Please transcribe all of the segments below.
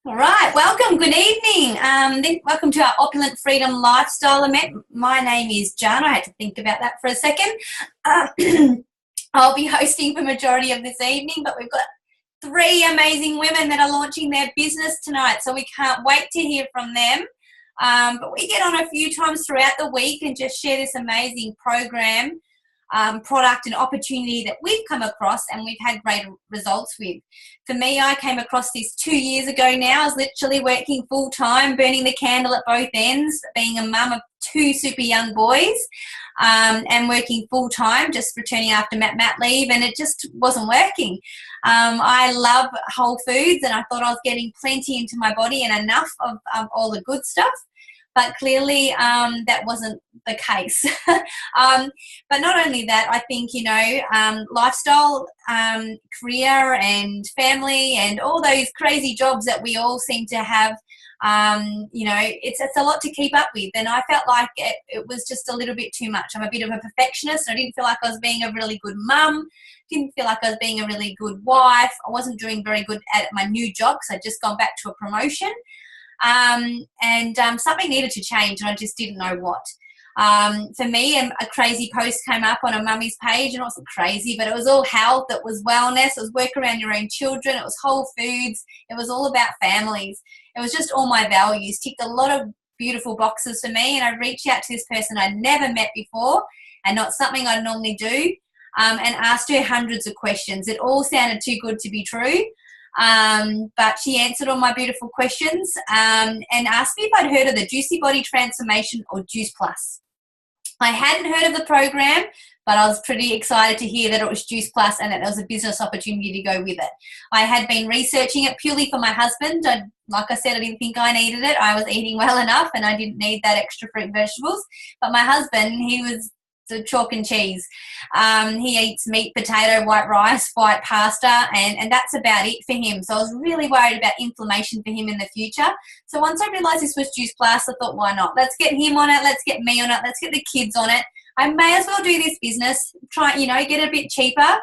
All right, welcome, good evening. Welcome to our Opulent Freedom Lifestyle event. My name is Jan. I had to think about that for a second. I'll be hosting for majority of this evening, but we've got three amazing women that are launching their business tonight, so we can't wait to hear from them. But we get on a few times throughout the week and just share this amazing program, product and opportunity that we've come across and we've had great results with. For me, I came across this 2 years ago now. I was literally working full-time, burning the candle at both ends, being a mum of two super young boys, and working full-time, just returning after mat leave, and it just wasn't working. I love whole foods, and I thought I was getting plenty into my body and enough of all the good stuff. But clearly that wasn't the case. But not only that, I think, lifestyle, career and family and all those crazy jobs that we all seem to have, it's a lot to keep up with. And I felt like it was just a little bit too much. I'm a bit of a perfectionist. I didn't feel like I was being a really good mum. Didn't feel like I was being a really good wife. I wasn't doing very good at my new job because I'd just gone back to a promotion. Something needed to change and I just didn't know what. For me, a crazy post came up on a mummy's page, and it wasn't crazy, but it was all health, it was wellness, it was work around your own children, it was whole foods, it was all about families. It was just all my values, ticked a lot of beautiful boxes for me, and I reached out to this person I'd never met before and not something I'd normally do, and asked her hundreds of questions. It all sounded too good to be true. But she answered all my beautiful questions and asked me if I'd heard of the Juicy Body Transformation or Juice Plus. I hadn't heard of the program, but I was pretty excited to hear that it was Juice Plus and that there was a business opportunity to go with it. I had been researching it purely for my husband. Like I said, I didn't think I needed it. I was eating well enough and I didn't need that extra fruit and vegetables. But my husband, he was the chalk and cheese. He eats meat, potato, white rice, white pasta, and that's about it for him. So I was really worried about inflammation for him in the future. So once I realised this was Juice Plus, I thought, why not? Let's get him on it. Let's get me on it. Let's get the kids on it. I may as well do this business, try, get it a bit cheaper,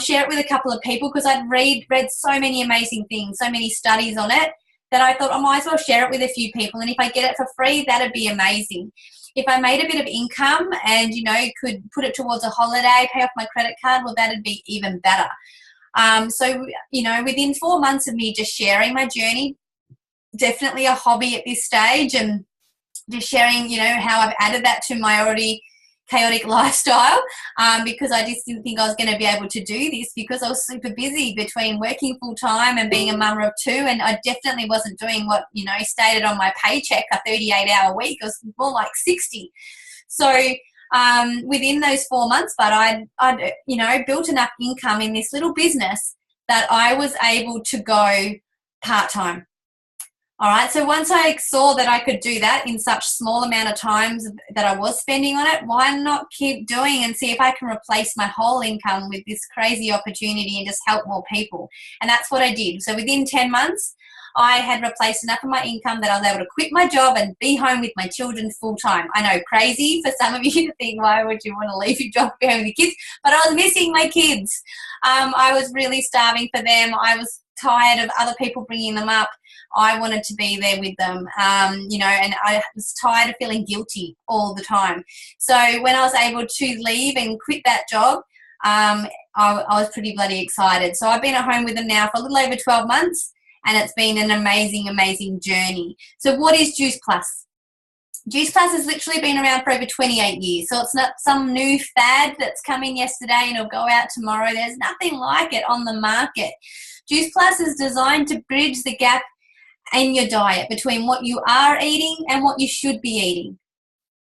share it with a couple of people, because I'd read so many amazing things, so many studies on it, that I thought I might as well share it with a few people. And if I get it for free, that'd be amazing. If I made a bit of income and, could put it towards a holiday, pay off my credit card, well, that'd be even better. Within 4 months of me just sharing my journey, definitely a hobby at this stage, and just sharing, how I've added that to my already chaotic lifestyle, because I just didn't think I was going to be able to do this because I was super busy between working full time and being a mum of two, and I definitely wasn't doing what stated on my paycheck, a 38-hour week. It was more like 60. So within those 4 months, but I'd built enough income in this little business that I was able to go part-time. All right, so once I saw that I could do that in such small amount of times that I was spending on it, why not keep doing and see if I can replace my whole income with this crazy opportunity and just help more people? And that's what I did. So within 10 months, I had replaced enough of my income that I was able to quit my job and be home with my children full time. I know, crazy for some of you to think, why would you want to leave your job and be home with your kids? But I was missing my kids. I was really starving for them. I was tired of other people bringing them up. I wanted to be there with them, and I was tired of feeling guilty all the time. So when I was able to leave and quit that job, I was pretty bloody excited. So I've been at home with them now for a little over 12 months, and it's been an amazing, amazing journey. So what is Juice Plus? Juice Plus has literally been around for over 28 years. So it's not some new fad that's come in yesterday and it'll go out tomorrow. There's nothing like it on the market. Juice Plus is designed to bridge the gap in your diet between what you are eating and what you should be eating.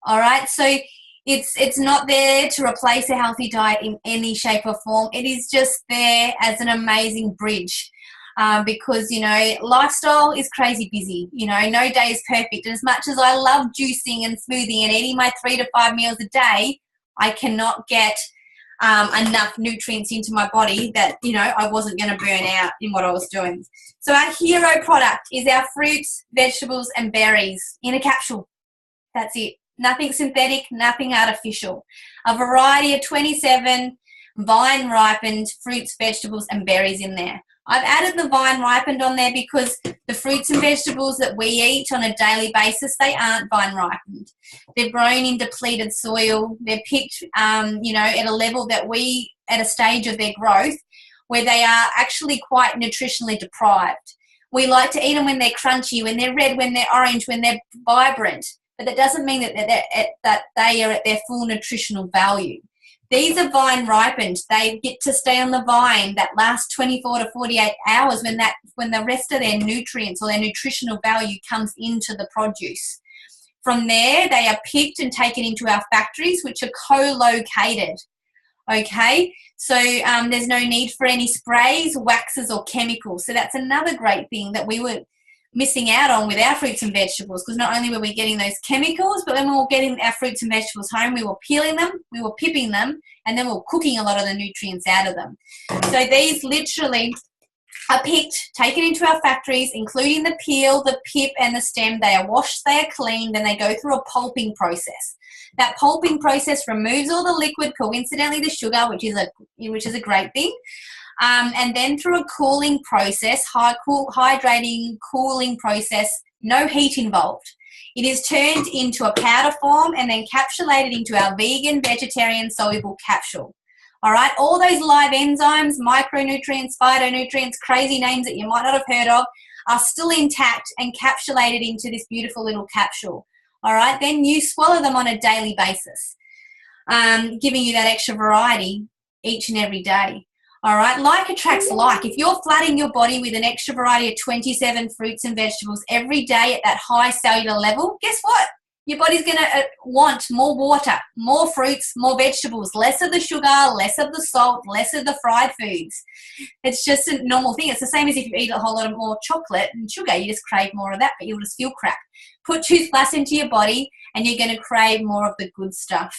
All right, so it's not there to replace a healthy diet in any shape or form. It is just there as an amazing bridge, because lifestyle is crazy busy. No day is perfect, and as much as I love juicing and smoothing and eating my 3 to 5 meals a day, I cannot get enough nutrients into my body that I wasn't going to burn out in what I was doing. So our hero product is our fruits, vegetables and berries in a capsule. That's it. Nothing synthetic, nothing artificial. A variety of 27 vine ripened fruits, vegetables and berries in there. I've added the vine ripened on there because the fruits and vegetables that we eat on a daily basis, they aren't vine ripened. They're grown in depleted soil. They're picked, at a level that at a stage of their growth where they are actually quite nutritionally deprived. We like to eat them when they're crunchy, when they're red, when they're orange, when they're vibrant, but that doesn't mean that they are at their full nutritional value. These are vine ripened. They get to stay on the vine that last 24 to 48 hours when the rest of their nutrients or their nutritional value comes into the produce. From there, they are picked and taken into our factories, which are co-located. Okay, so there's no need for any sprays, waxes, or chemicals. So that's another great thing that we were missing out on with our fruits and vegetables, because not only were we getting those chemicals, but when we were getting our fruits and vegetables home, we were peeling them, we were pipping them, and then we were cooking a lot of the nutrients out of them. So these literally are picked, taken into our factories, including the peel, the pip, and the stem. They are washed, they are cleaned, then they go through a pulping process. That pulping process removes all the liquid, coincidentally the sugar, which is a great thing. And then through a cooling process, hydrating cooling process, no heat involved. It is turned into a powder form and then capsulated into our vegan, vegetarian, soluble capsule. All right, all those live enzymes, micronutrients, phytonutrients, crazy names that you might not have heard of, are still intact and capsulated into this beautiful little capsule. All right, then you swallow them on a daily basis, giving you that extra variety each and every day. All right, like attracts like. If you're flooding your body with an extra variety of 27 fruits and vegetables every day at that high cellular level, guess what? Your body's going to want more water, more fruits, more vegetables, less of the sugar, less of the salt, less of the fried foods. It's just a normal thing. It's the same as if you eat a whole lot of more chocolate and sugar. You just crave more of that, but you'll just feel crap. Put Choose Plus into your body and you're going to crave more of the good stuff.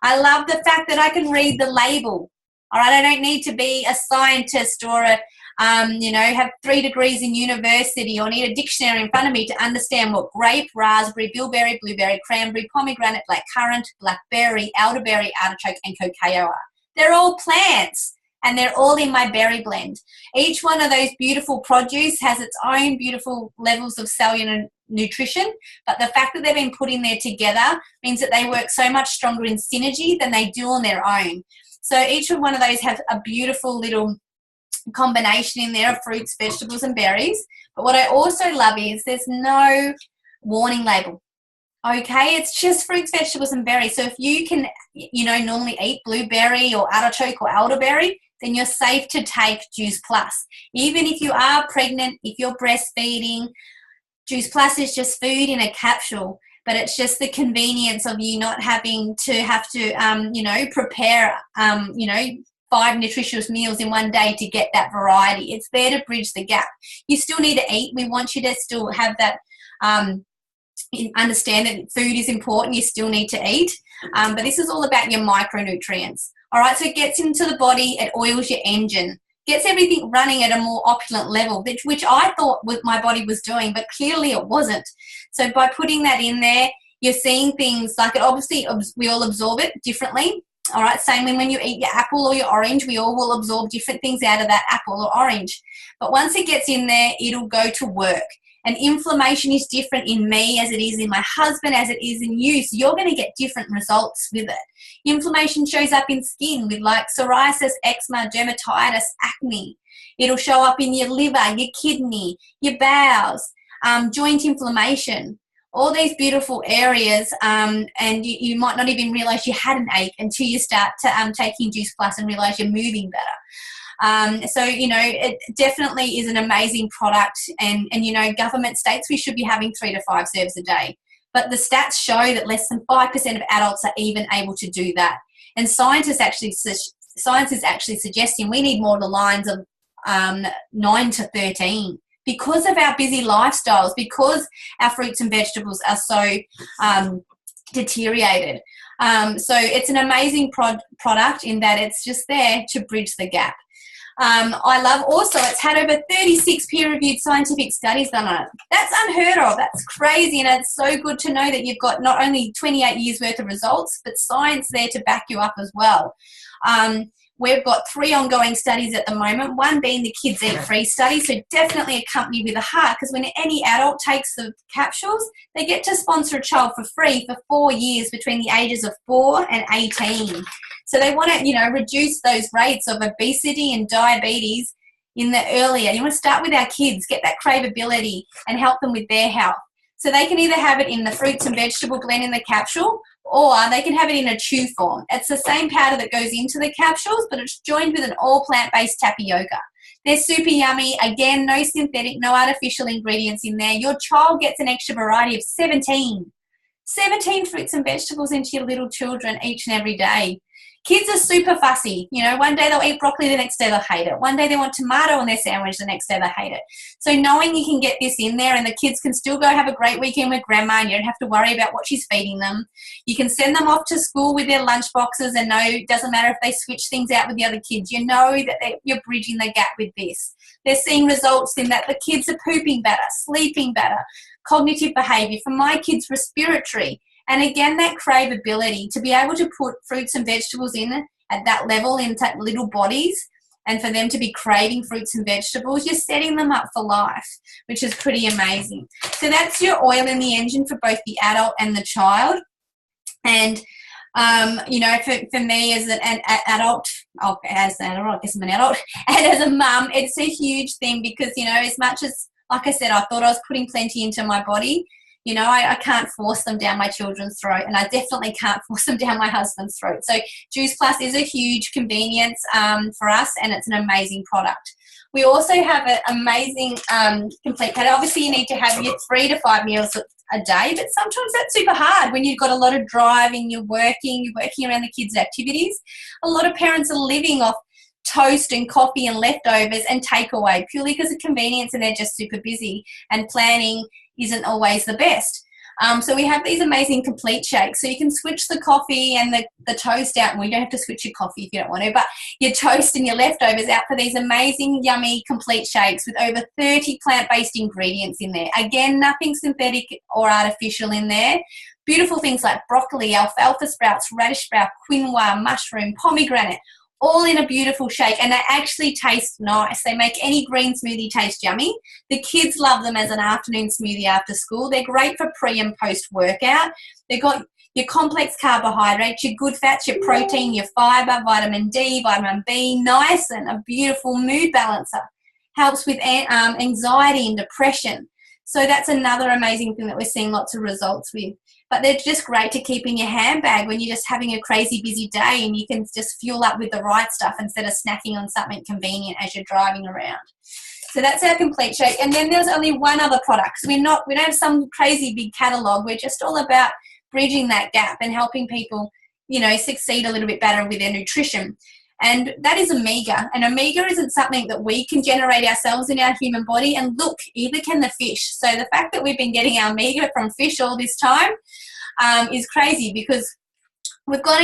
I love the fact that I can read the label. All right, I don't need to be a scientist or have 3 degrees in university or need a dictionary in front of me to understand what grape, raspberry, bilberry, blueberry, cranberry, pomegranate, blackcurrant, blackberry, elderberry, artichoke, and cacao are. They're all plants and they're all in my berry blend. Each one of those beautiful produce has its own beautiful levels of cellular nutrition, but the fact that they've been put in there together means that they work so much stronger in synergy than they do on their own. So each one of those have a beautiful little combination in there of fruits, vegetables, and berries. But what I also love is there's no warning label. Okay, it's just fruits, vegetables, and berries. So if you can, normally eat blueberry or artichoke or elderberry, then you're safe to take Juice Plus. Even if you are pregnant, if you're breastfeeding, Juice Plus is just food in a capsule. But it's just the convenience of you not having to prepare, 5 nutritious meals in one day to get that variety. It's there to bridge the gap. You still need to eat. We want you to still have that, understand that food is important. You still need to eat. But this is all about your micronutrients. All right, so it gets into the body. It oils your engine. Gets everything running at a more opulent level, which I thought my body was doing, but clearly it wasn't. So by putting that in there, you're seeing things like it. Obviously, we all absorb it differently. All right, same when you eat your apple or your orange, we all will absorb different things out of that apple or orange. But once it gets in there, it'll go to work. And inflammation is different in me as it is in my husband, as it is in you. So you're going to get different results with it. Inflammation shows up in skin with like psoriasis, eczema, dermatitis, acne. It'll show up in your liver, your kidney, your bowels, joint inflammation, all these beautiful areas. And you might not even realize you had an ache until you start to taking Juice Plus and realize you're moving better. It definitely is an amazing product and government states we should be having 3 to 5 serves a day. But the stats show that less than 5% of adults are even able to do that. And science is actually suggesting we need more of the lines of 9 to 13 because of our busy lifestyles, because our fruits and vegetables are so deteriorated. So it's an amazing product in that it's just there to bridge the gap. I love also it's had over 36 peer-reviewed scientific studies done on it. That's unheard of. That's crazy, and it's so good to know that you've got not only 28 years worth of results, but science there to back you up as well. We've got 3 ongoing studies at the moment, one being the Kids Eat Free study, so definitely accompanied with a heart, because when any adult takes the capsules, they get to sponsor a child for free for 4 years between the ages of 4 and 18. So they want to, reduce those rates of obesity and diabetes in the earlier. You want to start with our kids, get that craveability and help them with their health. So they can either have it in the fruits and vegetable blend in the capsule, or they can have it in a chew form. It's the same powder that goes into the capsules, but it's joined with an all plant-based tapioca. They're super yummy. Again, no synthetic, no artificial ingredients in there. Your child gets an extra variety of 17 fruits and vegetables into your little children each and every day. Kids are super fussy. One day they'll eat broccoli, the next day they'll hate it. One day they want tomato on their sandwich, the next day they hate it. So knowing you can get this in there and the kids can still go have a great weekend with grandma and you don't have to worry about what she's feeding them. You can send them off to school with their lunch boxes and know it doesn't matter if they switch things out with the other kids. You know that you're bridging the gap with this. They're seeing results in that the kids are pooping better, sleeping better, cognitive behaviour. For my kids, respiratory. And again, that craveability, to be able to put fruits and vegetables in at that level into little bodies and for them to be craving fruits and vegetables, you're setting them up for life, which is pretty amazing. So that's your oil in the engine for both the adult and the child. And, for me as an adult, I guess I'm an adult, and as a mum, it's a huge thing because, as much as, like I said, I thought I was putting plenty into my body, I can't force them down my children's throat, and I definitely can't force them down my husband's throat. So Juice Plus is a huge convenience for us, and it's an amazing product. We also have an amazing complete pack. Obviously, you need to have your 3 to 5 meals a day, but sometimes that's super hard when you've got a lot of driving, you're working around the kids' activities. A lot of parents are living off toast and coffee and leftovers and takeaway purely because of convenience, and they're just super busy and planning isn't always the best. So we have these amazing complete shakes. So you can switch the coffee and the toast out. Well, you don't have to switch your coffee if you don't want to, but your toast and your leftovers out for these amazing, yummy, complete shakes with over 30 plant-based ingredients in there. Again, nothing synthetic or artificial in there. Beautiful things like broccoli, alfalfa sprouts, radish sprout, quinoa, mushroom, pomegranate, all in a beautiful shake, and they actually taste nice. They make any green smoothie taste yummy. The kids love them as an afternoon smoothie after school. They're great for pre and post workout. They've got your complex carbohydrates, your good fats, your protein, your fiber, vitamin D, vitamin B, niacin, a beautiful mood balancer. Helps with anxiety and depression. So that's another amazing thing that we're seeing lots of results with. But they're just great to keep in your handbag when you're just having a crazy busy day and you can just fuel up with the right stuff instead of snacking on something convenient as you're driving around. So that's our complete shake. And then there's only one other product. So we don't have some crazy big catalogue. We're just all about bridging that gap and helping people, succeed a little bit better with their nutrition. And that is omega. And omega isn't something that we can generate ourselves in our human body. And look, either can the fish. So the fact that we've been getting our omega from fish all this time is crazy, because we've got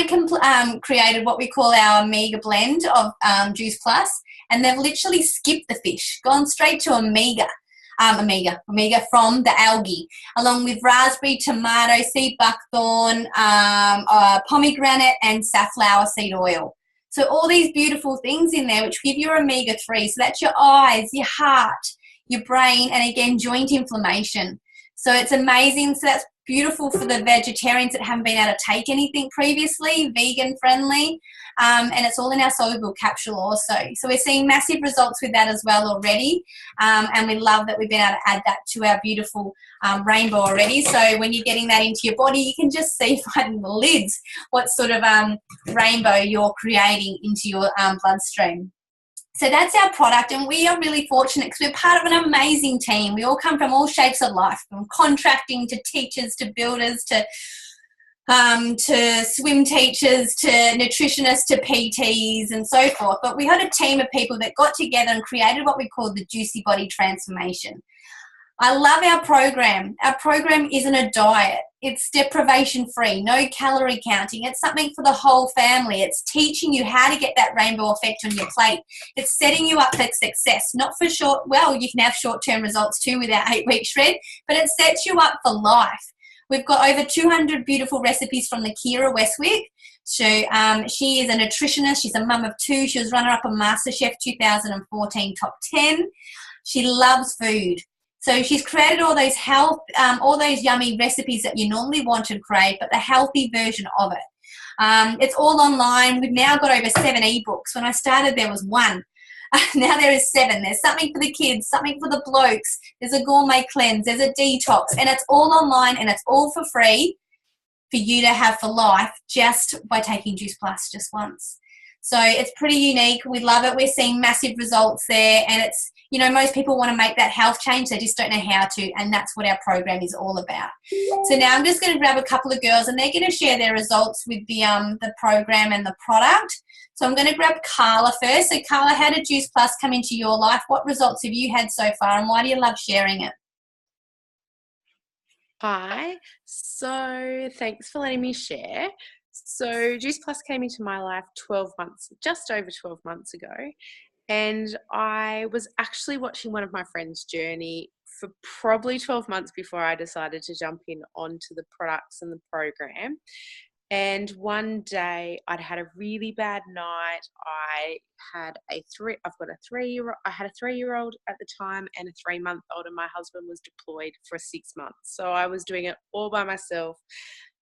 created what we call our omega blend of Juice Plus. And they've literally skipped the fish, gone straight to omega from the algae, along with raspberry, tomato, sea buckthorn, pomegranate, and safflower seed oil. So all these beautiful things in there which give you omega-3. So that's your eyes, your heart, your brain, and again, joint inflammation. So it's amazing. So that's beautiful for the vegetarians that haven't been able to take anything previously, vegan friendly, and it's all in our soluble capsule also. So we're seeing massive results with that as well already, and we love that we've been able to add that to our beautiful rainbow already. So when you're getting that into your body, you can just see right in the lids what sort of rainbow you're creating into your bloodstream. So that's our product, and we are really fortunate because we're part of an amazing team. We all come from all shapes of life, from contracting to teachers to builders to swim teachers to nutritionists to PTs and so forth. But we had a team of people that got together and created what we call the Juicy Body Transformation. I love our program. Our program isn't a diet. It's deprivation free, no calorie counting. It's something for the whole family. It's teaching you how to get that rainbow effect on your plate. It's setting you up for success, not for you can have short-term results too with our 8-week shred, but it sets you up for life. We've got over 200 beautiful recipes from the Kira Westwick So she is a nutritionist. She's a mum of two. She was runner-up on MasterChef 2014 top 10. She loves food. So she's created all those all those yummy recipes that you normally want and crave, but the healthy version of it. It's all online. We've now got over 7 ebooks. When I started, there was 1. Now there is 7. There's something for the kids, something for the blokes. There's a gourmet cleanse. There's a detox, and it's all online and it's all for free for you to have for life just by taking Juice Plus just once. So it's pretty unique. We love it. We're seeing massive results there, and it's, you know, most people want to make that health change. They just don't know how to, and that's what our program is all about. So now I'm just going to grab a couple of girls, and they're going to share their results with the program and the product. So I'm going to grab Carla first. So Carla, how did Juice Plus come into your life? What results have you had so far, and why do you love sharing it? Hi, so thanks for letting me share. So Juice Plus came into my life just over 12 months ago. And I was actually watching one of my friends' journey for probably 12 months before I decided to jump in onto the products and the program. And one day I'd had a really bad night. I've got a 3-year-old. I had a 3-year-old at the time and a 3-month-old, and my husband was deployed for 6 months. So I was doing it all by myself,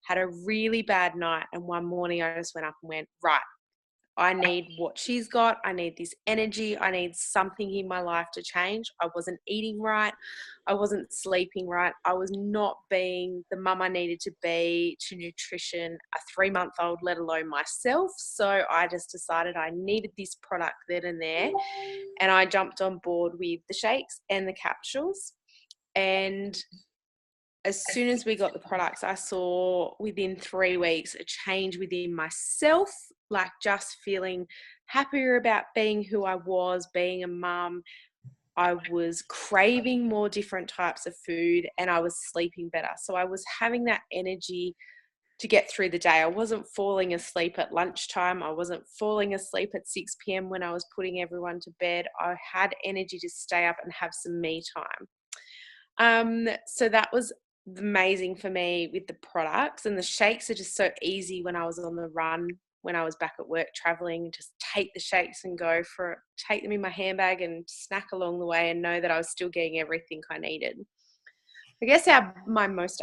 had a really bad night. And one morning I just went up and went, right, I need what she's got. I need this energy. I need something in my life to change. I wasn't eating right. I wasn't sleeping right. I was not being the mum I needed to be to nutrition a 3-month-old, let alone myself. So I just decided I needed this product then and there. And I jumped on board with the shakes and the capsules. And as soon as we got the products, I saw within 3 weeks a change within myself, like just feeling happier about being who I was, being a mum. I was craving more different types of food, and I was sleeping better. So I was having that energy to get through the day. I wasn't falling asleep at lunchtime. I wasn't falling asleep at 6 p.m. when I was putting everyone to bed. I had energy to stay up and have some me time. So that was amazing for me with the products, and the shakes are just so easy when I was on the run, when I was back at work traveling, just take the shakes and go for it, take them in my handbag and snack along the way and know that I was still getting everything I needed. I guess my most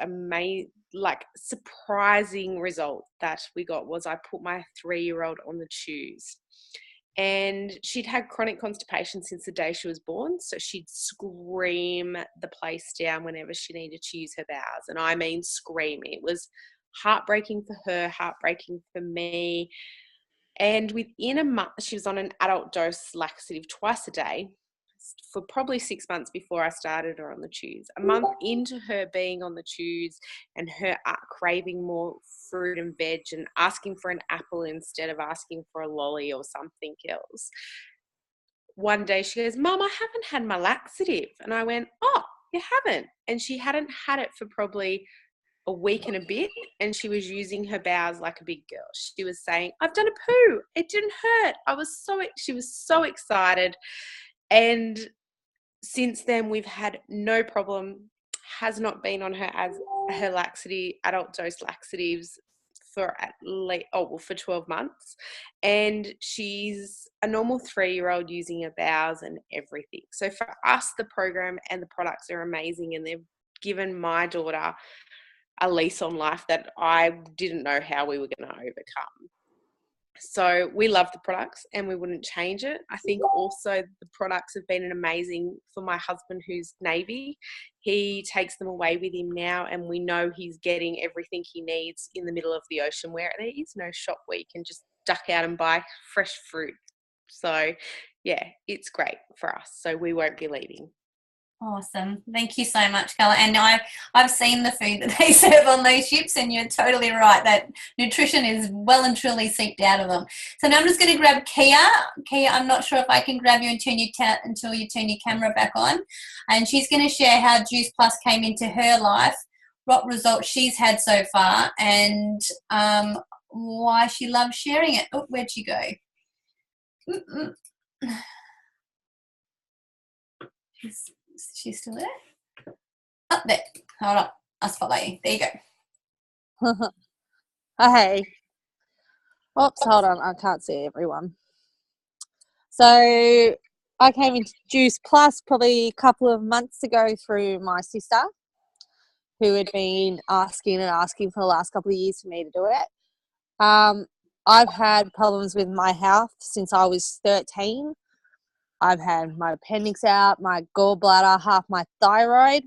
surprising result that we got was I put my 3-year-old on the chews. And she'd had chronic constipation since the day she was born. So she'd scream the place down whenever she needed to use her bowels. And I mean screaming. It was heartbreaking for her, heartbreaking for me. And within a month, she was on an adult dose laxative twice a day for probably 6 months before I started her on the chews. A month into her being on the chews and her craving more fruit and veg and asking for an apple instead of asking for a lolly or something else. One day she goes, Mum, I haven't had my laxative. And I went, oh, you haven't? And she hadn't had it for probably a week and a bit, and she was using her bowels like a big girl. She was saying, I've done a poo. It didn't hurt. She was so excited. And since then, we've had no problem, has not been on her adult dose laxatives for for 12 months. And she's a normal 3-year-old using her bowels and everything. So for us, the program and the products are amazing, and they've given my daughter a lease on life that I didn't know how we were going to overcome. So we love the products and we wouldn't change it. I think also the products have been amazing for my husband, who's Navy. He takes them away with him now, and we know he's getting everything he needs in the middle of the ocean where there is no shop where you can just duck out and buy fresh fruit. So yeah, it's great for us. So we won't be leaving. Awesome. Thank you so much, Carla. And I've seen the food that they serve on those ships, and you're totally right that nutrition is well and truly seeped out of them. So now I'm just going to grab Kia. Kia, I'm not sure if I can grab you and until you turn your camera back on. And she's going to share how Juice Plus came into her life, what results she's had so far, and why she loves sharing it. Oh, where'd she go? She's still there? Oh, there. Hold on. I'll spotlight you. There you go. Hey. Oops, hold on. I can't see everyone. So I came into Juice Plus probably a couple of months ago through my sister, who had been asking for the last couple of years for me to do it. I've had problems with my health since I was 13. I've had my appendix out, my gallbladder, half my thyroid.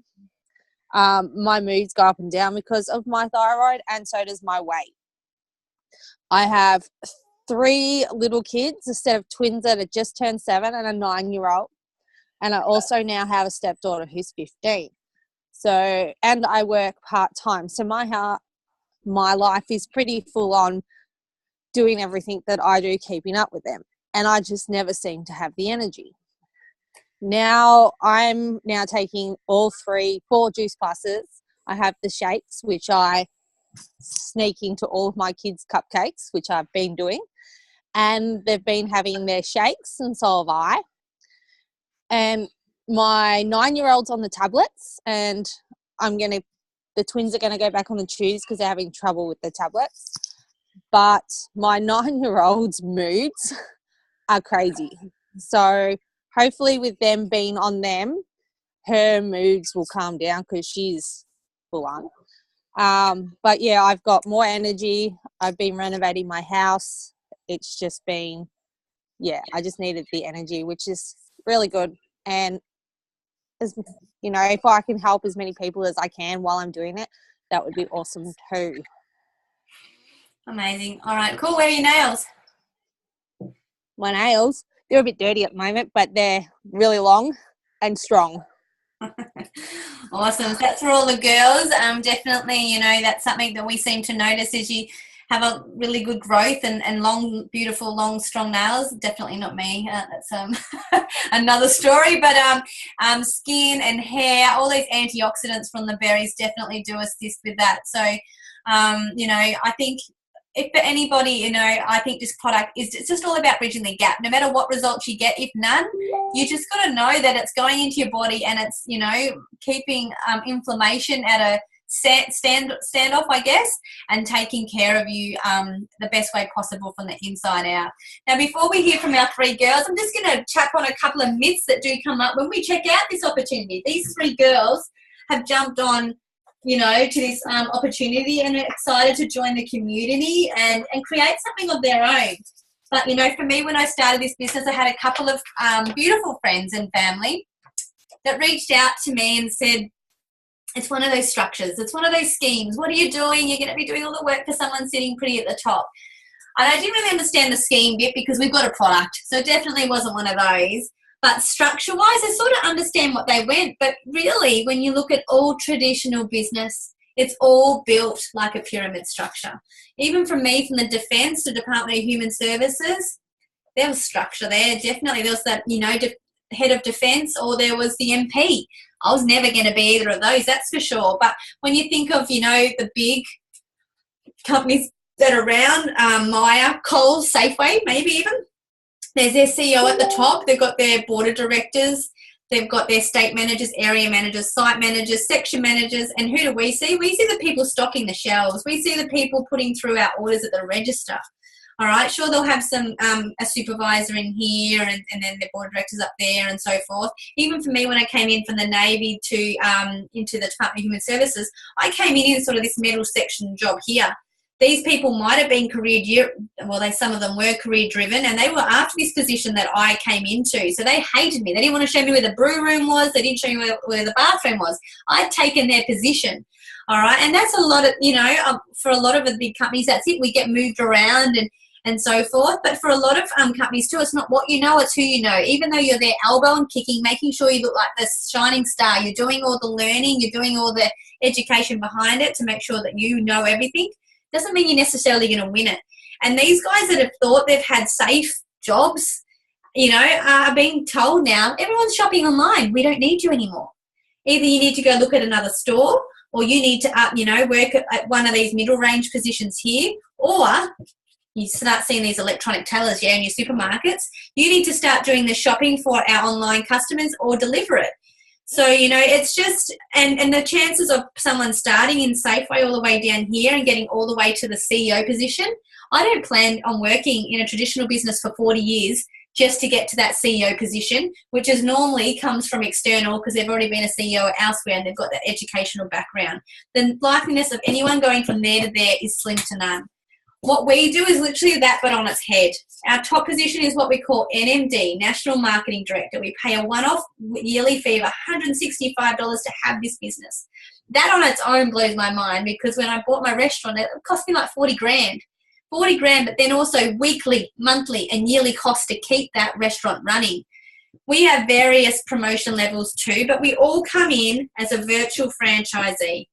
My moods go up and down because of my thyroid, and so does my weight. I have 3 little kids, a set of twins that have just turned 7 and a 9-year-old. And I also now have a stepdaughter who's 15. So, and I work part-time. So my life is pretty full on doing everything that I do, keeping up with them. And I just never seem to have the energy. Now I'm now taking all 4 Juice Pluses. I have the shakes, which I sneak into all of my kids' cupcakes, which I've been doing. And they've been having their shakes, and so have I. And my 9-year-old's on the tablets, and the twins are going to go back on the chews because they're having trouble with the tablets. But my 9-year-old's moods are crazy. So hopefully with them being on them, her moods will calm down because she's full on. But yeah, I've got more energy. I've been renovating my house. It's just been, I just needed the energy, which is really good. And as you know, if I can help as many people as I can while I'm doing it, that would be awesome too. Amazing. All right, cool. Where are your nails? My nails, they're a bit dirty at the moment, but they're really long and strong. Awesome. That's for all the girls. Definitely, you know, that's something that we seem to notice is you have a really good growth and long, beautiful, long, strong nails. Definitely not me. That's another story. But skin and hair, all these antioxidants from the berries definitely do assist with that. So, you know, I think if for anybody, you know, I think this product it's just all about bridging the gap. No matter what results you get, if none, you just got to know that it's going into your body and it's, you know, keeping inflammation at a standoff, I guess, and taking care of you the best way possible from the inside out. Now, before we hear from our 3 girls, I'm just going to tap on a couple of myths that do come up when we check out this opportunity. These 3 girls have jumped on, you know, to this opportunity and are excited to join the community and create something of their own. But, you know, for me, when I started this business, I had a couple of beautiful friends and family that reached out to me and said, it's one of those structures. It's one of those schemes. What are you doing? You're going to be doing all the work for someone sitting pretty at the top. And I didn't really understand the scheme bit because we've got a product. So it definitely wasn't one of those. But structure-wise, I sort of understand what they went. But really, when you look at all traditional business, it's all built like a pyramid structure. Even from me, from the Defence, the Department of Human Services, there was structure there. Definitely, there was that, you know, head of Defence, or there was the MP. I was never going to be either of those, that's for sure. But when you think of, you know, the big companies that are around, Myer, Coles, Safeway, maybe even, there's their CEO at the top. They've got their board of directors. They've got their state managers, area managers, site managers, section managers. And who do we see? We see the people stocking the shelves. We see the people putting through our orders at the register. All right, sure, they'll have some a supervisor in here and then their board of directors up there and so forth. Even for me, when I came in from the Navy to into the Department of Human Services, I came in sort of this middle section job here. These people might have been some of them were career driven, and they were after this position that I came into. So they hated me. They didn't want to show me where the brew room was. They didn't show me where the bathroom was. I'd taken their position. All right, and that's a lot of, you know, for a lot of the big companies, that's it. We get moved around and so forth. But for a lot of companies too, it's not what you know, it's who you know. Even though you're there elbow and kicking, making sure you look like the shining star, you're doing all the learning, you're doing all the education behind it to make sure that you know everything, doesn't mean you're necessarily going to win it. And these guys that have thought they've had safe jobs, you know, are being told now, everyone's shopping online. We don't need you anymore. Either you need to go look at another store, or you need to, you know, work at one of these middle range positions here, or you start seeing these electronic tellers, in your supermarkets. You need to start doing the shopping for our online customers or deliver it. So, you know, it's just, and the chances of someone starting in Safeway all the way down here and getting all the way to the CEO position, I don't plan on working in a traditional business for 40 years just to get to that CEO position, which is normally comes from external because they've already been a CEO elsewhere and they've got that educational background. The likeliness of anyone going from there to there is slim to none. What we do is literally that, but on its head. Our top position is what we call NMD, National Marketing Director. We pay a one-off yearly fee of $165 to have this business. That on its own blows my mind, because when I bought my restaurant, it cost me like 40 grand. 40 grand, but then also weekly, monthly, and yearly costs to keep that restaurant running. We have various promotion levels too, but we all come in as a virtual franchisee.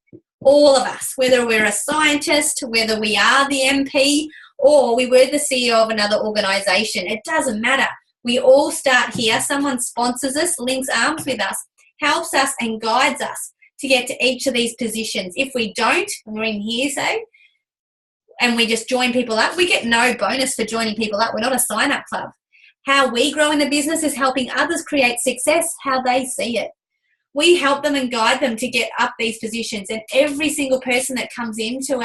All of us, whether we're a scientist, whether we are the MP, or we were the CEO of another organisation, it doesn't matter. We all start here. Someone sponsors us, links arms with us, helps us and guides us to get to each of these positions. If we don't, we're in here, say, and we just join people up, we get no bonus for joining people up. We're not a sign-up club. How we grow in the business is helping others create success how they see it. We help them and guide them to get up these positions, and every single person that comes into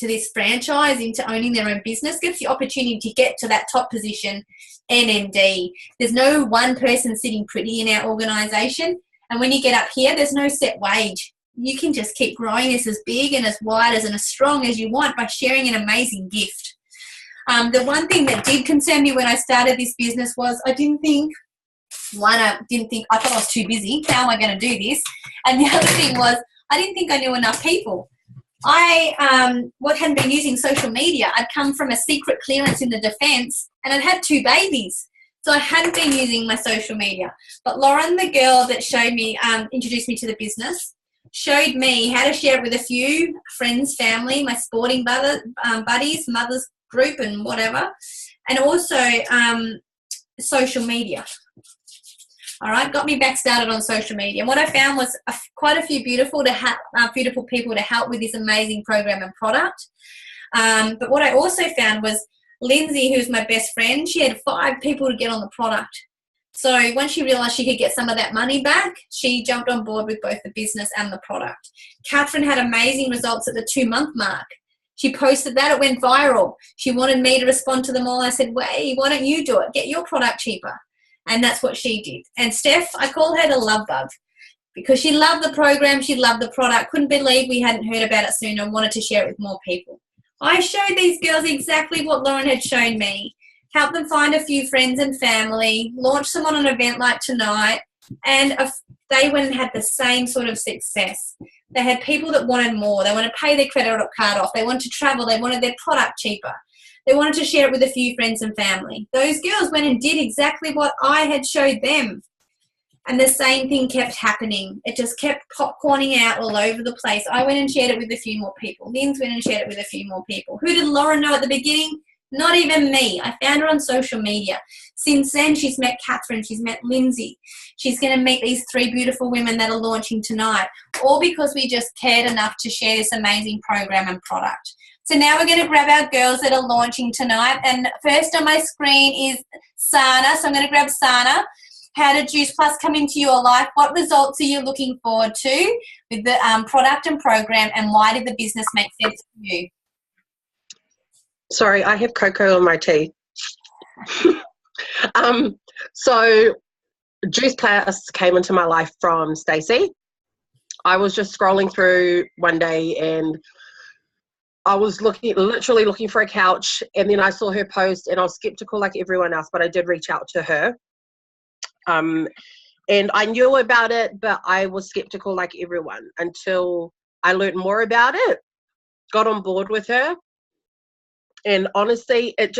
this franchise, into owning their own business, gets the opportunity to get to that top position, NMD. There's no one person sitting pretty in our organisation, and when you get up here, there's no set wage. You can just keep growing this as big and as wide as and as strong as you want by sharing an amazing gift. The one thing that did concern me when I started this business was I thought I was too busy. How am I going to do this? And the other thing was I didn't think I knew enough people. I hadn't been using social media. I'd come from a secret clearance in the defence, and I'd had 2 babies. So I hadn't been using my social media. But Lauren, the girl that showed me, introduced me to the business, showed me how to share it with a few friends, family, my sporting buddies, mother's group and whatever, and also social media. All right, got me back started on social media. And what I found was quite a few beautiful people to help with this amazing program and product. But what I also found was Lindsay, who's my best friend, she had 5 people to get on the product. So once she realised she could get some of that money back, she jumped on board with both the business and the product. Catherine had amazing results at the 2-month mark. She posted that, it went viral. She wanted me to respond to them all. I said, wait, why don't you do it? Get your product cheaper. And that's what she did. And Steph, I call her the love bug because she loved the program, she loved the product, couldn't believe we hadn't heard about it sooner and wanted to share it with more people. I showed these girls exactly what Lauren had shown me. Help them find a few friends and family, launch them on an event like tonight, and they went and had the same sort of success. They had people that wanted more. They wanted to pay their credit card off. They wanted to travel. They wanted their product cheaper. They wanted to share it with a few friends and family. Those girls went and did exactly what I had showed them. And the same thing kept happening. It just kept popcorning out all over the place. I went and shared it with a few more people. Lynn's went and shared it with a few more people. Who did Lauren know at the beginning? Not even me. I found her on social media. Since then, she's met Catherine. She's met Lindsay. She's going to meet these 3 beautiful women that are launching tonight, all because we just cared enough to share this amazing program and product. So now we're going to grab our girls that are launching tonight. And first on my screen is Sana. So I'm going to grab Sana. How did Juice Plus come into your life? What results are you looking forward to with the product and program, and why did the business make sense to you? Sorry, I have cocoa on my tea. So Juice Plus came into my life from Stacey. I was just scrolling through one day and I was literally looking for a couch, and then I saw her post and I was skeptical like everyone else, but I did reach out to her. And I knew about it, but I was skeptical like everyone until I learned more about it, got on board with her. And honestly, it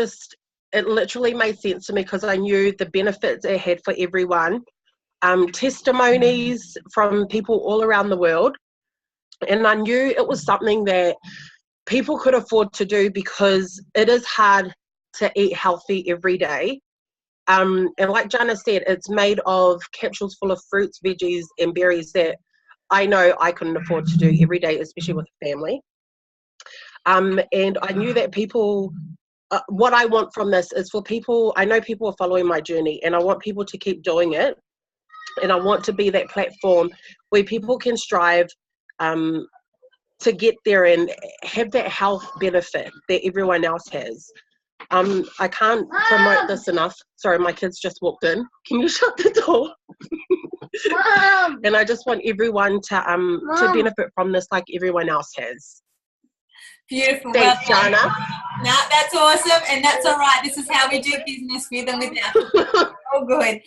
literally made sense to me because I knew the benefits it had for everyone. Testimonies from people all around the world. And I knew it was something that people could afford to do because it is hard to eat healthy every day. And like Jana said, it's made of capsules full of fruits, veggies, and berries that I know I couldn't afford to do every day, especially with a family. And I knew that people, what I want from this is for people, I know people are following my journey, and I want people to keep doing it. And I want to be that platform where people can strive to get there and have that health benefit that everyone else has. I can't promote this enough. Sorry, my kids just walked in. Can you shut the door? And I just want everyone to benefit from this like everyone else has. Beautiful. Thanks, Well, Jana. no, that's awesome, and that's all right. This is how we do business with and without. Oh, good.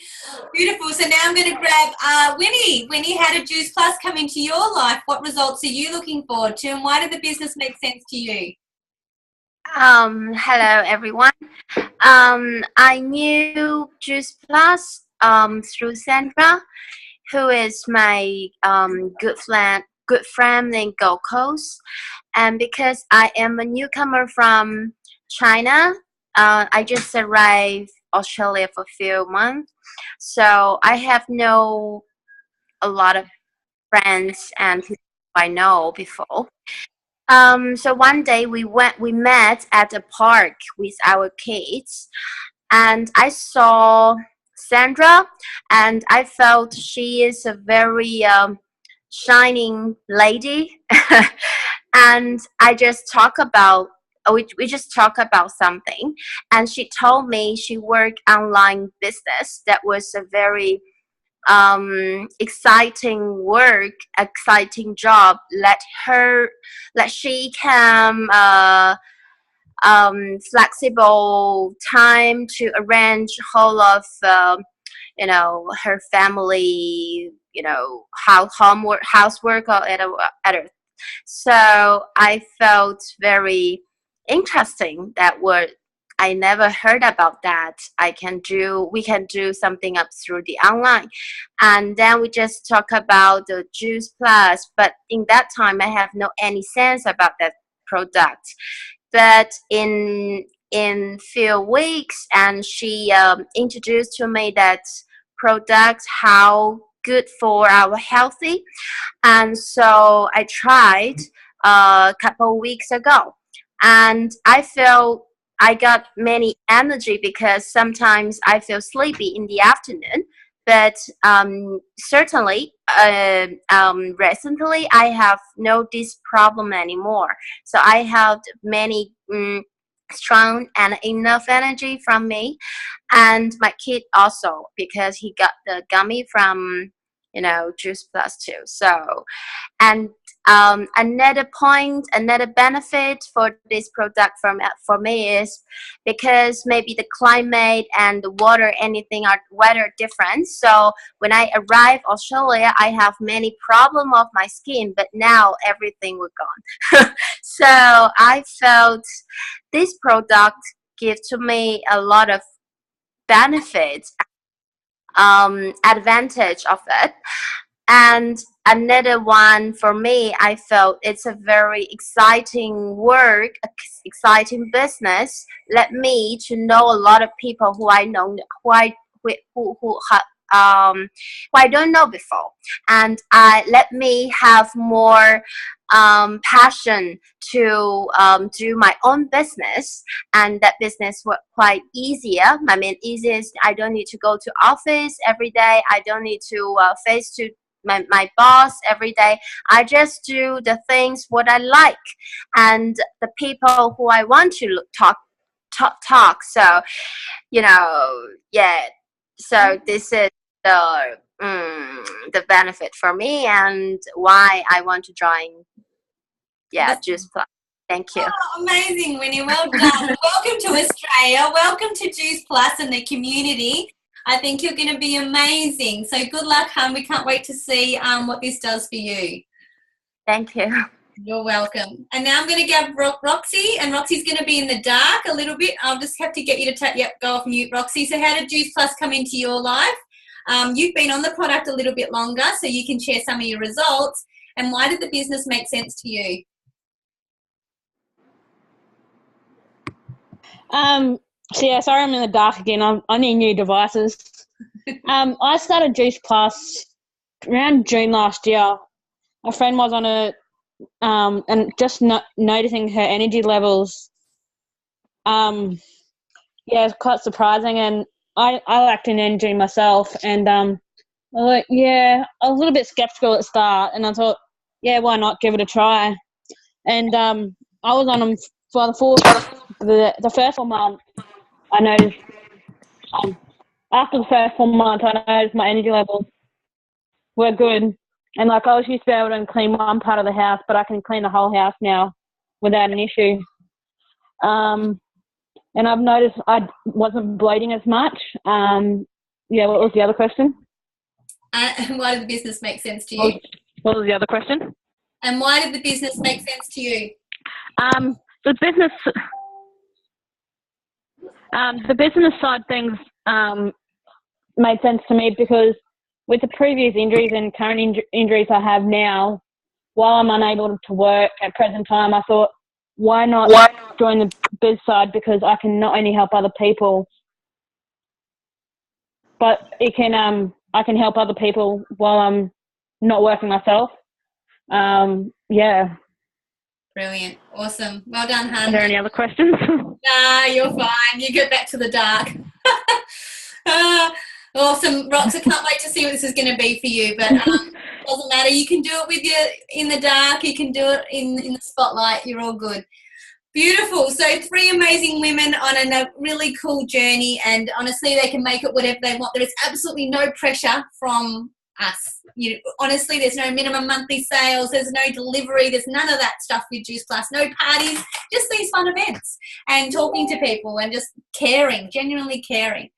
Beautiful. So now I'm going to grab Winnie. Winnie, how did Juice Plus come into your life? What results are you looking forward to, and why did the business make sense to you? Hello everyone. I knew Juice Plus through Sandra, who is my good friend in Gold Coast, and because I am a newcomer from China, I just arrived Australia for a few months, so I have known a lot of friends and people I know before. So one day we met at a park with our kids, and I saw Sandra, and I felt she is a very shining lady, and I just talk about. We just talk about something, and she told me she worked online business that was a very exciting work, exciting job. Let she can flexible time to arrange whole of her family, housework or other. So I felt very interesting that word. I never heard about that. We can do something up through the online. And then we just talk about the Juice Plus, but in that time I have no any sense about that product. But in few weeks, and she introduced to me that product, how good for our healthy, and so I tried a couple weeks ago, and I got many energy because sometimes I feel sleepy in the afternoon. But certainly, recently I have no this problem anymore. So I have many strong and enough energy from me, and my kid also, because he got the gummy from Juice Plus too. So, and another benefit for this product for me is because maybe the climate and the water, anything are weather different. So when I arrived Australia, I have many problem of my skin, but now everything was gone. So I felt this product give to me a lot of benefits, advantage of it. And another one for me, I felt it's a very exciting work, exciting business. Let me to know a lot of people who I know, who I don't know before, and let me have more passion to do my own business, and that business was quite easier. I mean, easiest. I don't need to go to office every day. I don't need to face to my boss every day. I just do the things what I like, and the people who I want to talk. So yeah. So this is the benefit for me, and why I want to join. Yeah, Juice Plus. Thank you. Oh, amazing, Winnie. Well done. Welcome to Australia. Welcome to Juice Plus and the community. I think you're going to be amazing. So good luck, hon. We can't wait to see what this does for you. Thank you. You're welcome. And now I'm going to get Roxy, and Roxy's going to be in the dark a little bit. I'll just have to get you to go off mute, Roxy. So how did Juice Plus come into your life? You've been on the product a little bit longer, so you can share some of your results. And why did the business make sense to you? So yeah, sorry I'm in the dark again. I need new devices. I started Juice Plus around June last year. A friend was on it, and just noticing her energy levels. Yeah, it's quite surprising, and I lacked in energy myself, and I was a little bit skeptical at the start, and I thought, yeah, why not give it a try? and I was on them for the first 4 months. I noticed after the first 4 months, I noticed my energy levels were good, and like I was used to be able to clean one part of the house, but I can clean the whole house now without an issue. And I've noticed I wasn't bloating as much. Yeah, what was the other question? And why did the business make sense to you? What was the other question? And why did the business make sense to you? The business side things made sense to me because with the previous injuries and current injuries I have now, while I'm unable to work at present time, I thought, why not join the biz side, because I can not only help other people, but I can help other people while I'm not working myself. Yeah. Brilliant. Awesome. Well done, hun. Are there any other questions? Nah, you're fine. You get back to the dark. Awesome. Rox, I can't wait to see what this is going to be for you, but doesn't matter. You can do it with you in the dark. You can do it in the spotlight. You're all good. Beautiful. So 3 amazing women on a really cool journey, and honestly, they can make it whatever they want. There is absolutely no pressure from us. Honestly, there's no minimum monthly sales. There's no delivery. There's none of that stuff with Juice Plus. No parties, just these fun events and talking to people and just caring, genuinely caring.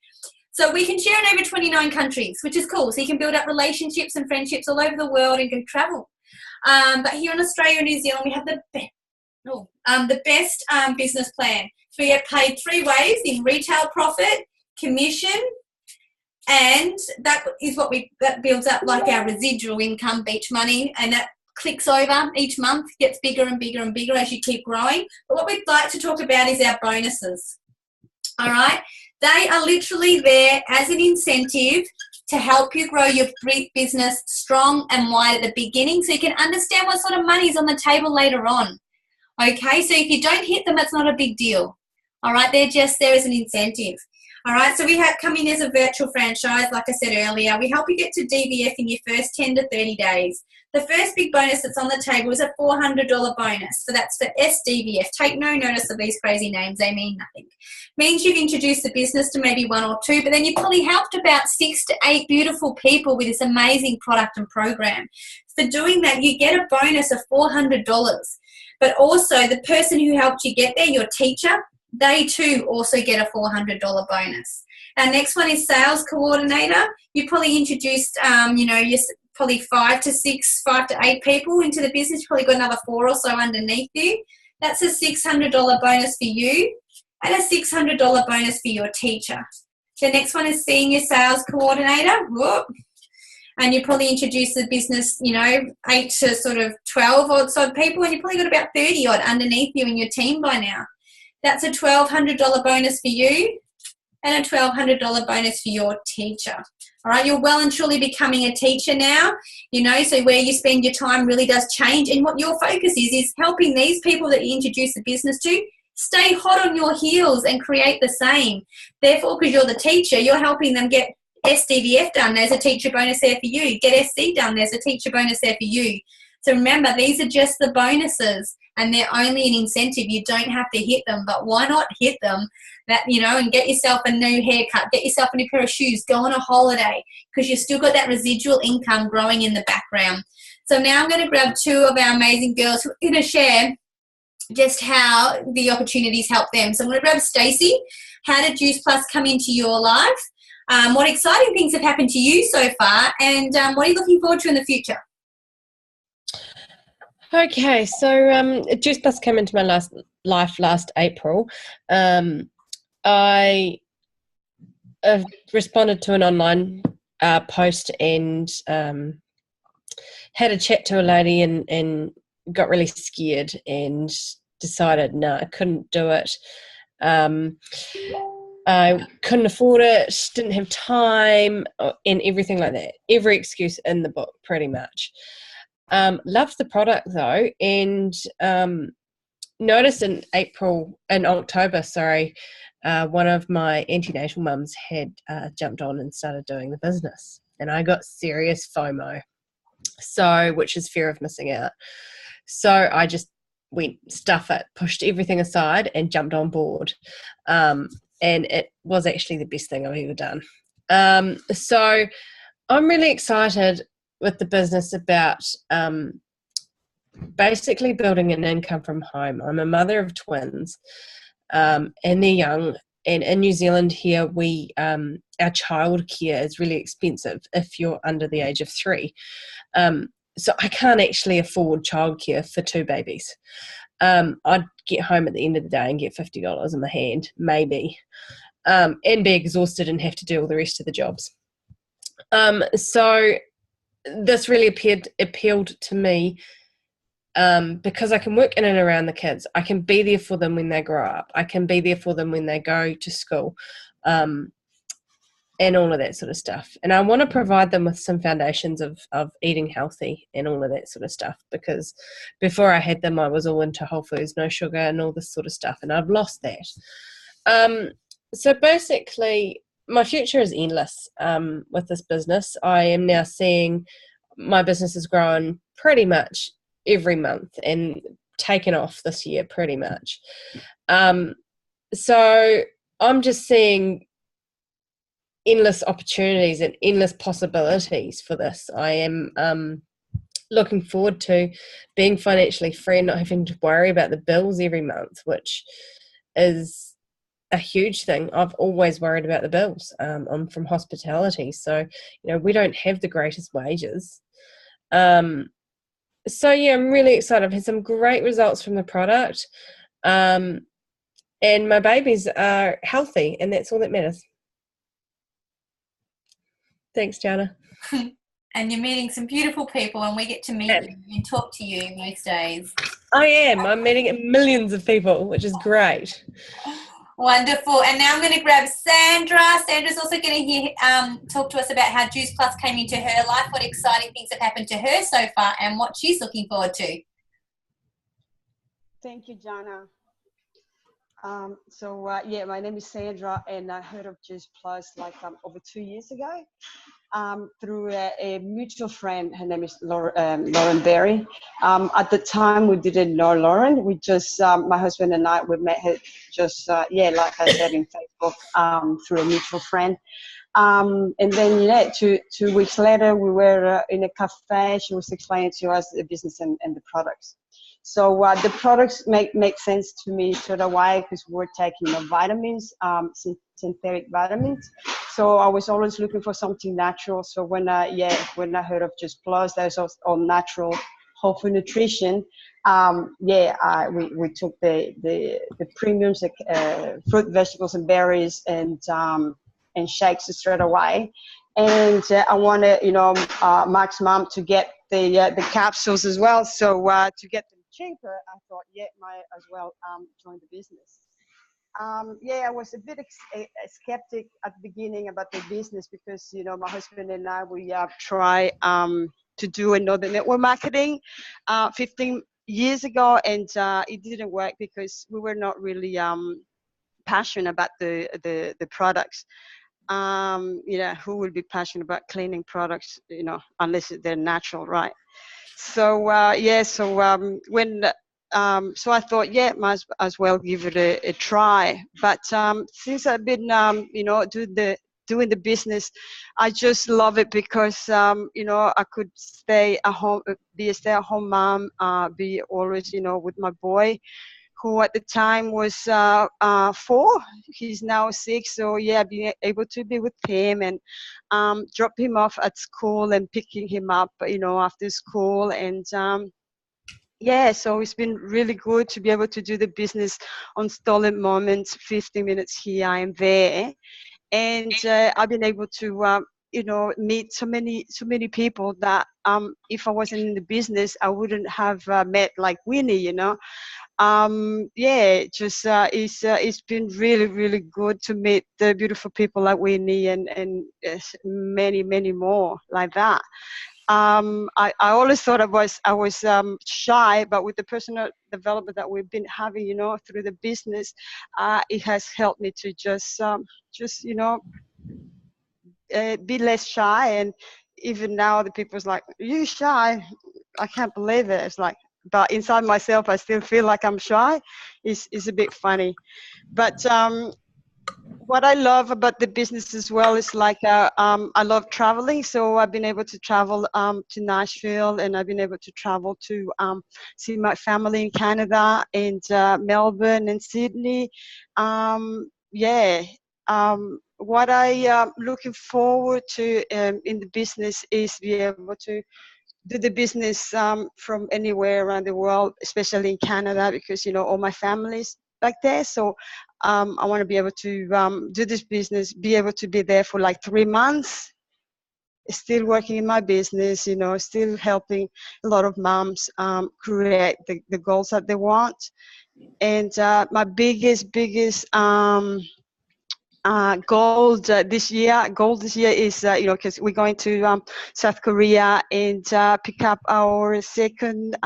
So we can share in over 29 countries, which is cool. So you can build up relationships and friendships all over the world and go travel. But here in Australia and New Zealand, we have the best business plan. So we get paid 3 ways: in retail profit, commission, and that is that builds up like our residual income each money, and that clicks over each month, gets bigger and bigger and bigger as you keep growing. But what we'd like to talk about is our bonuses. All right? They are literally there as an incentive to help you grow your business strong and wide at the beginning, so you can understand what sort of money is on the table later on. Okay, so if you don't hit them, it's not a big deal. All right, they're just there as an incentive. All right, so we have come in as a virtual franchise, like I said earlier. We help you get to DVF in your first 10 to 30 days. The first big bonus that's on the table is a $400 bonus. So that's for SDVF. Take no notice of these crazy names. They mean nothing. Means you've introduced the business to maybe 1 or 2, but then you've probably helped about 6 to 8 beautiful people with this amazing product and program. For doing that, you get a bonus of $400. But also the person who helped you get there, your teacher, they too also get a $400 bonus. Our next one is sales coordinator. You probably introduced, you're probably 5 to 8 people into the business. You probably got another 4 or so underneath you. That's a $600 bonus for you and a $600 bonus for your teacher. The next one is senior sales coordinator. Whoop. And you probably introduce the business, 8 to sort of 12 odd sort of people, and you probably got about 30 odd underneath you in your team by now. That's a $1,200 bonus for you and a $1,200 bonus for your teacher. All right, you're well and truly becoming a teacher now, so where you spend your time really does change. And what your focus is helping these people that you introduce the business to stay hot on your heels and create the same. Therefore, because you're the teacher, you're helping them get SDVF done. There's a teacher bonus there for you. Get SC done. There's a teacher bonus there for you. So remember, these are just the bonuses, and they're only an incentive. You don't have to hit them, but why not hit them? And get yourself a new haircut, get yourself a new pair of shoes, go on a holiday, because you've still got that residual income growing in the background. So now I'm going to grab 2 of our amazing girls who are going to share just how the opportunities help them. So I'm going to grab Stacey. How did Juice Plus come into your life? What exciting things have happened to you so far, and what are you looking forward to in the future? Okay, so Juice Plus came into my life last April. I responded to an online post and had a chat to a lady and got really scared and decided, no, I couldn't do it. I couldn't afford it, didn't have time, and everything like that. Every excuse in the book, pretty much. Loved the product though, and noticed in October, one of my antenatal mums had jumped on and started doing the business, and I got serious FOMO, which is fear of missing out. So I just went stuff it, pushed everything aside and jumped on board. And it was actually the best thing I've ever done. So I'm really excited with the business about basically building an income from home. I'm a mother of twins, and they're young. And in New Zealand here, we our childcare is really expensive if you're under the age of 3. So I can't actually afford childcare for 2 babies. I'd get home at the end of the day and get $50 in my hand, maybe, and be exhausted and have to do all the rest of the jobs. So this really appealed to me because I can work in and around the kids. I can be there for them when they grow up. I can be there for them when they go to school, and all of that sort of stuff. And I want to provide them with some foundations of eating healthy and all of that sort of stuff, because before I had them, I was all into whole foods, no sugar and all this sort of stuff, and I've lost that. So basically, my future is endless with this business. I am now seeing my business has grown pretty much every month and taken off this year pretty much. So I'm just seeing endless opportunities and endless possibilities for this. I am looking forward to being financially free and not having to worry about the bills every month, which is a huge thing. I've always worried about the bills. I'm from hospitality, so we don't have the greatest wages. So yeah, I'm really excited. I've had some great results from the product, and my babies are healthy, and that's all that matters. Thanks, Jana. And you're meeting some beautiful people, and we get to meet you and talk to you most days. I am. I'm meeting millions of people, which is great. Wonderful. And now I'm going to grab Sandra. Sandra's also going to talk to us about how Juice Plus came into her life, what exciting things have happened to her so far, and what she's looking forward to. Thank you, Jana. Yeah, my name is Sandra, and I heard of Juice Plus over 2 years ago through a mutual friend. Her name is Lauren Berry. At the time, we didn't know Lauren. We just, my husband and I, we met her just, like I said, in Facebook through a mutual friend. And then, 2 weeks later, we were in a cafe. She was explaining to us the business and the products. So the products make sense to me straight away because we're taking vitamins, synthetic vitamins. So I was always looking for something natural. So when I heard of Juice Plus, there's all natural, whole food nutrition. We took the premiums, fruit, vegetables, and berries, and shakes straight away. And I wanted, Max Mom to get the capsules as well. So to get them cheaper, I thought, might as well join the business. I was a bit skeptic at the beginning about the business because, my husband and I, we try to do another network marketing 15 years ago, and it didn't work because we were not really passionate about the products. Who will be passionate about cleaning products, unless they're natural, right? So so I thought, might as well give it a try. But since I've been, doing the business, I just love it because, I could stay at home, be a stay-at-home mom, be always, with my boy, who at the time was 4. He's now 6. So being able to be with him and drop him off at school and picking him up, after school. And so it's been really good to be able to do the business on stolen moments, 15 minutes here and there. And I've been able to meet so many people that if I wasn't in the business, I wouldn't have met, like Winnie, it's been really, really good to meet the beautiful people like Winnie and many, many more like that. I always thought I was shy, but with the personal development that we've been having, through the business, it has helped me to just be less shy. And even now the people's like, "Are you shy?" I can't believe it. It's like, but inside myself, I still feel like I'm shy. Is a bit funny. But what I love about the business as well is like I love traveling. So I've been able to travel to Nashville, and I've been able to travel to see my family in Canada and Melbourne and Sydney. Yeah. What I looking forward to in the business is be able to do the business from anywhere around the world, especially in Canada, because all my family's back there. So I want to be able to do this business, be able to be there for like 3 months, still working in my business, still helping a lot of moms create the goals that they want. And my biggest goal this year is because we're going to South Korea and pick up our second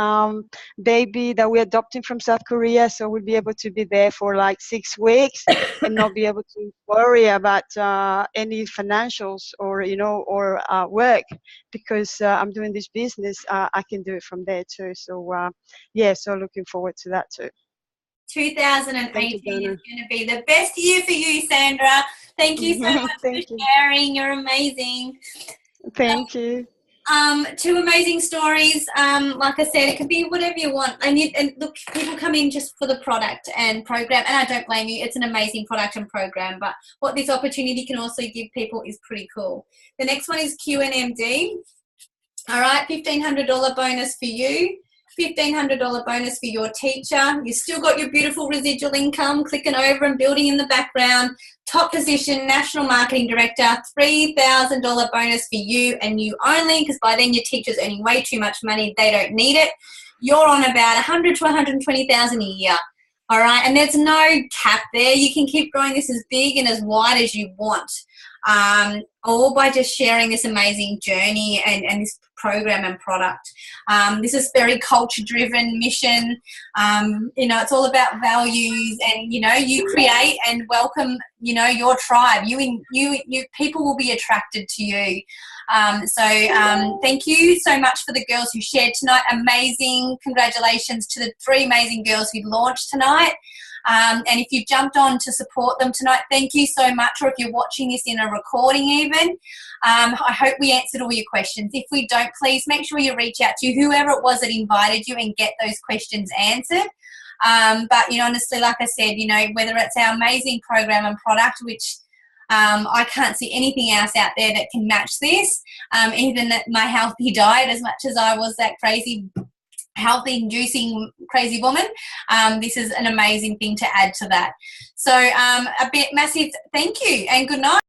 baby that we're adopting from South Korea. So we'll be able to be there for like 6 weeks and not be able to worry about any financials or work, because I'm doing this business. I can do it from there too. So so looking forward to that too. 2018 is going to be the best year for you, Sandra. Thank you so much for sharing. You're amazing. Thank you. 2 amazing stories. Like I said, it could be whatever you want. And look, people come in just for the product and program, and I don't blame you. It's an amazing product and program, but what this opportunity can also give people is pretty cool. The next one is QNMD. All right, $1,500 bonus for you. $1,500 bonus for your teacher. You've still got your beautiful residual income clicking over and building in the background. Top position, National Marketing Director. $3,000 bonus for you and you only, because by then your teacher's earning way too much money. They don't need it. You're on about $100,000 to $120,000 a year. All right, and there's no cap there. You can keep growing this as big and as wide as you want, all by just sharing this amazing journey and this program and product. This is very culture-driven mission. It's all about values, and you create and welcome your tribe. You people will be attracted to you. Thank you so much for the girls who shared tonight. Amazing. Congratulations to the 3 amazing girls who launched tonight. And if you've jumped on to support them tonight, thank you so much. Or if you're watching this in a recording even, I hope we answered all your questions. If we don't, please make sure you reach out to whoever it was that invited you and get those questions answered. But honestly, like I said, whether it's our amazing program and product, which I can't see anything else out there that can match this, even my healthy diet, as much as I was that crazy healthy inducing crazy woman, this is an amazing thing to add to that. So a bit massive thank you and good night.